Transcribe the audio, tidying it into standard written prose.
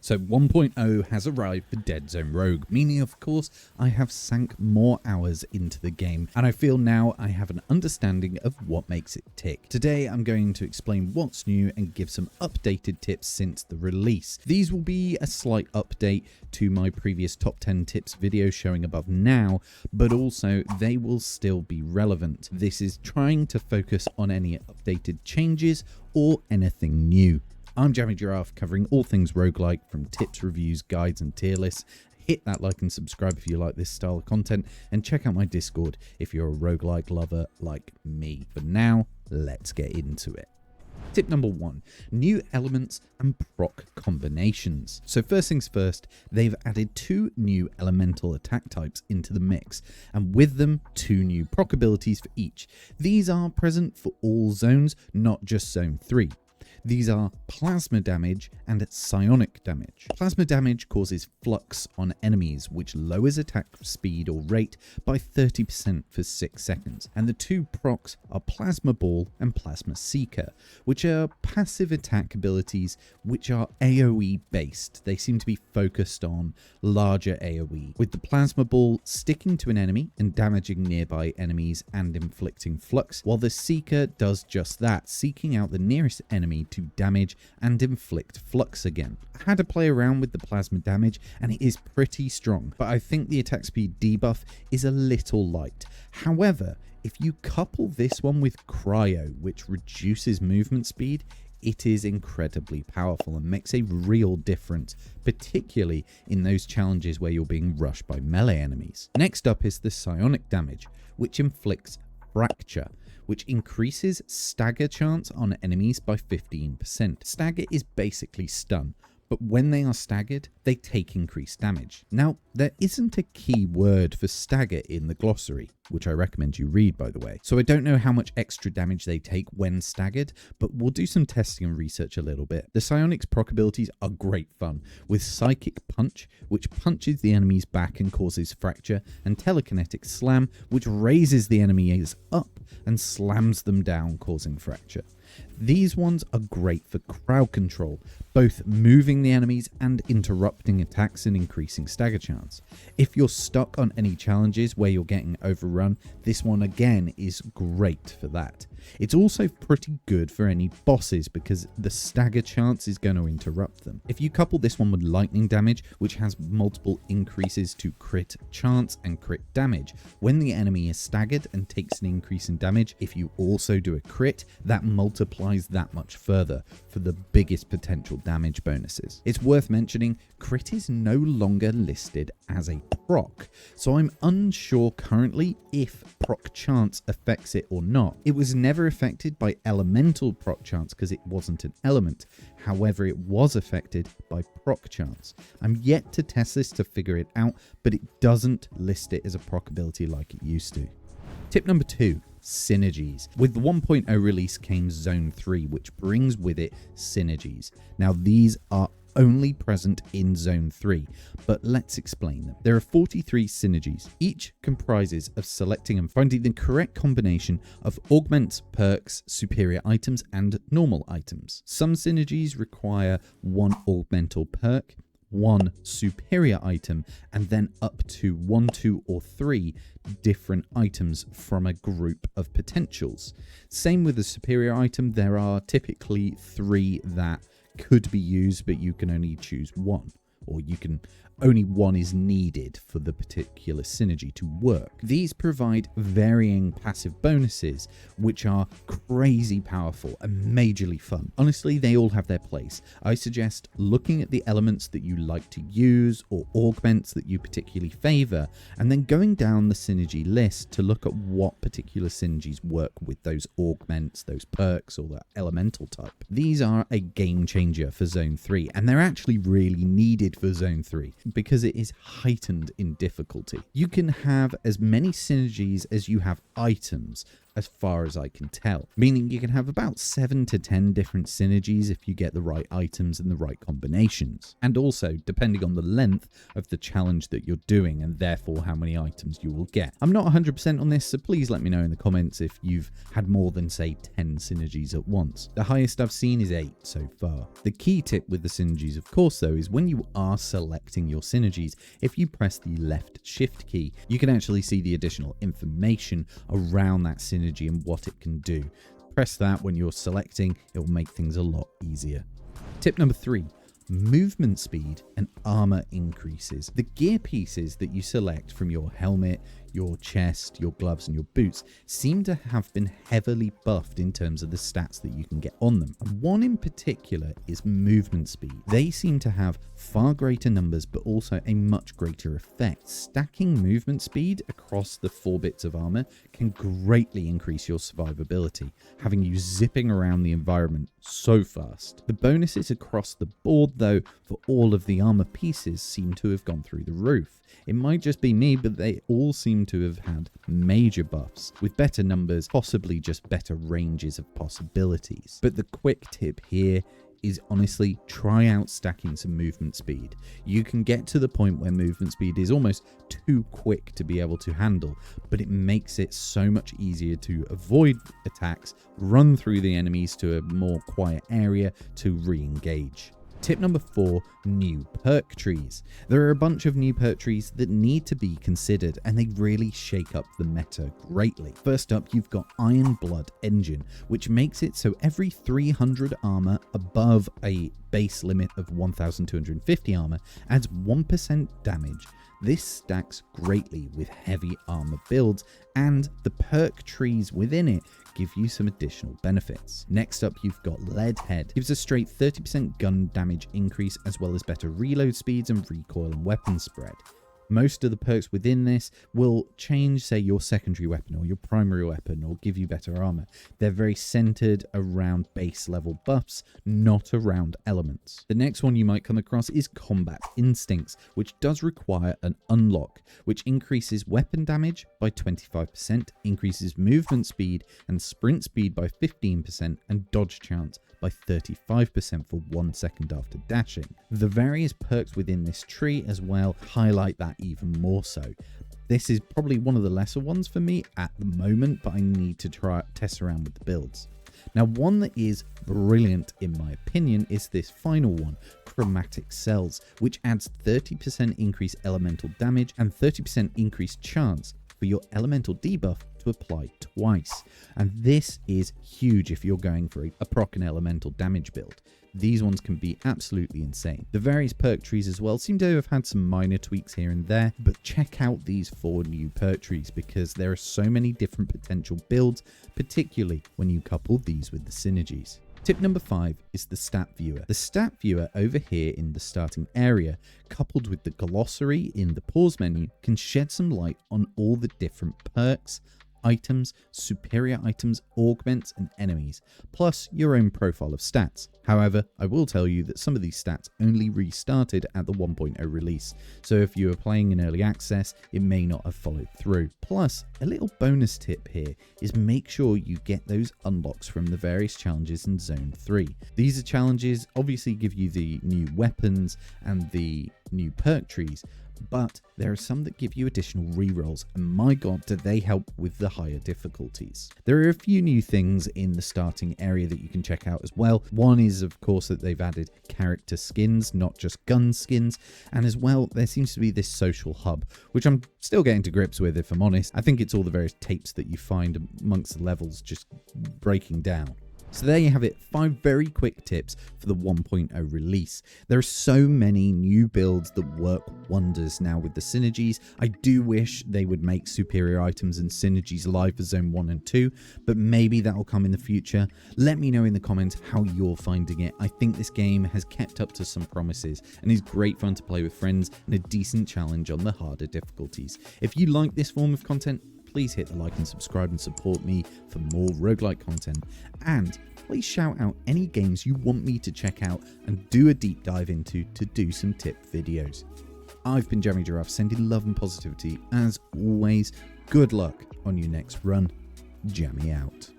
So 1.0 has arrived for Deadzone Rogue, meaning of course I have sank more hours into the game and I feel now I have an understanding of what makes it tick. Today I'm going to explain what's new and give some updated tips since the release. These will be a slight update to my previous top 10 tips video showing above now, but also they will still be relevant. This is trying to focus on any updated changes or anything new. I'm JammyGiraffe, covering all things roguelike, from tips, reviews, guides and tier lists. Hit that like and subscribe if you like this style of content, and check out my Discord if you're a roguelike lover like me. For now, let's get into it. Tip number 1, new elements and proc combinations. So first things first, they've added 2 new elemental attack types into the mix, and with them 2 new proc abilities for each. These are present for all zones, not just zone 3. These are plasma damage and psionic damage. Plasma damage causes flux on enemies, which lowers attack speed or rate by 30% for 6 seconds. And the 2 procs are Plasma Ball and Plasma Seeker, which are passive attack abilities which are AoE based. They seem to be focused on larger AoE, with the Plasma Ball sticking to an enemy and damaging nearby enemies and inflicting flux, while the Seeker does just that, seeking out the nearest enemy to damage and inflict flux again. I had to play around with the plasma damage and it is pretty strong, but I think the attack speed debuff is a little light. However, if you couple this one with cryo, which reduces movement speed, it is incredibly powerful and makes a real difference, particularly in those challenges where you're being rushed by melee enemies. Next up is the psionic damage, which inflicts fracture, which increases stagger chance on enemies by 15%. Stagger is basically stun, but when they are staggered, they take increased damage. Now, there isn't a key word for stagger in the glossary, which I recommend you read, by the way. So I don't know how much extra damage they take when staggered, but we'll do some testing and research a little bit. The Psionic's proc abilities are great fun, with Psychic Punch, which punches the enemy's back and causes fracture, and Telekinetic Slam, which raises the enemies up and slams them down, causing fracture. These ones are great for crowd control, both moving the enemies and interrupting attacks and increasing stagger chance. If you're stuck on any challenges where you're getting overrun, this one again is great for that. It's also pretty good for any bosses because the stagger chance is going to interrupt them. If you couple this one with lightning damage, which has multiple increases to crit chance and crit damage, when the enemy is staggered and takes an increase in damage, if you also do a crit, that multiplies that much further for the biggest potential damage bonuses. It's worth mentioning, crit is no longer listed as a proc, so I'm unsure currently if proc chance affects it or not. It was never affected by elemental proc chance because it wasn't an element. However, it was affected by proc chance. I'm yet to test this to figure it out, but it doesn't list it as a proc ability like it used to. Tip number 2, Synergies. With the 1.0 release came Zone 3, which brings with it Synergies. Now, these are only present in Zone 3, but let's explain them. There are 43 synergies. Each comprises of selecting and finding the correct combination of augments, perks, superior items, and normal items. Some synergies require 1 augmental perk, 1 superior item, and then up to 1, 2, or 3 different items from a group of potentials. Same with the superior item, there are typically 3 that could be used, but you can only choose 1, or only 1 is needed for the particular synergy to work. These provide varying passive bonuses, which are crazy powerful and majorly fun. Honestly, they all have their place. I suggest looking at the elements that you like to use or augments that you particularly favor, and then going down the synergy list to look at what particular synergies work with those augments, those perks, or that elemental type. These are a game changer for Zone 3, and they're actually really needed for Zone 3. Because it is heightened in difficulty. You can have as many synergies as you have items, as far as I can tell, meaning you can have about 7 to 10 different synergies if you get the right items and the right combinations. And also, depending on the length of the challenge that you're doing and therefore how many items you will get. I'm not 100% on this, so please let me know in the comments if you've had more than, say, 10 synergies at once. The highest I've seen is 8 so far. The key tip with the synergies, of course, though, is when you are selecting your synergies, if you press the left shift key, you can actually see the additional information around that synergy and what it can do. Press that when you're selecting, it will make things a lot easier. Tip number 3. Movement speed and armor increases. The gear pieces that you select from your helmet, your chest, your gloves and your boots seem to have been heavily buffed in terms of the stats that you can get on them. And one in particular is movement speed. They seem to have far greater numbers but also a much greater effect. Stacking movement speed across the 4 bits of armor can greatly increase your survivability, having you zipping around the environment so fast. The bonuses across the board though for all of the armor pieces seem to have gone through the roof. It might just be me, but they all seem to have had major buffs, with better numbers, possibly just better ranges of possibilities. But the quick tip here is honestly try out stacking some movement speed. You can get to the point where movement speed is almost too quick to be able to handle, but it makes it so much easier to avoid attacks, run through the enemies to a more quiet area to re-engage. Tip number 4, new perk trees. There are a bunch of new perk trees that need to be considered and they really shake up the meta greatly. First up, you've got Iron Blood Engine, which makes it so every 300 armor above a base limit of 1250 armor adds 1% damage. This stacks greatly with heavy armor builds, and the perk trees within it give you some additional benefits. Next up, you've got Lead Head. Gives a straight 30% gun damage increase as well as better reload speeds and recoil and weapon spread. Most of the perks within this will change, say, your secondary weapon or your primary weapon or give you better armor. They're very centered around base level buffs, not around elements. The next one you might come across is Combat Instincts, which does require an unlock, which increases weapon damage by 25%, increases movement speed and sprint speed by 15%, and dodge chance by 35% for 1 second after dashing. The various perks within this tree as well highlight that even more so. This is probably one of the lesser ones for me at the moment, but I need to test around with the builds. Now, one that is brilliant in my opinion is this final one, Chromatic Cells, which adds 30% increased elemental damage and 30% increased chance for your elemental debuff to apply twice. And this is huge if you're going for a proc and elemental damage build. These ones can be absolutely insane. The various perk trees as well seem to have had some minor tweaks here and there, but check out these 4 new perk trees because there are so many different potential builds, particularly when you couple these with the synergies. Tip number 5 is the stat viewer. The stat viewer over here in the starting area, coupled with the glossary in the pause menu, can shed some light on all the different perks, items, superior items, augments, and enemies, plus your own profile of stats. However, I will tell you that some of these stats only restarted at the 1.0 release, so if you were playing in early access, it may not have followed through. Plus, a little bonus tip here is make sure you get those unlocks from the various challenges in Zone 3. These are challenges, obviously give you the new weapons and the new perk trees, but there are some that give you additional rerolls, and my god do they help with the higher difficulties. There are a few new things in the starting area that you can check out as well. One is of course that they've added character skins, not just gun skins, and as well there seems to be this social hub, which I'm still getting to grips with if I'm honest. I think it's all the various tapes that you find amongst the levels just breaking down. So there you have it, 5 very quick tips for the 1.0 release. There are so many new builds that work wonders now with the synergies. I do wish they would make superior items and synergies live for Zone 1 and 2, but maybe that will come in the future. Let me know in the comments how you're finding it. I think this game has kept up to some promises and is great fun to play with friends and a decent challenge on the harder difficulties. If you like this form of content, please hit the like and subscribe and support me for more roguelike content. And please shout out any games you want me to check out and do a deep dive into to do some tip videos. I've been JammyGiraffe, sending love and positivity. As always, good luck on your next run. Jammy out.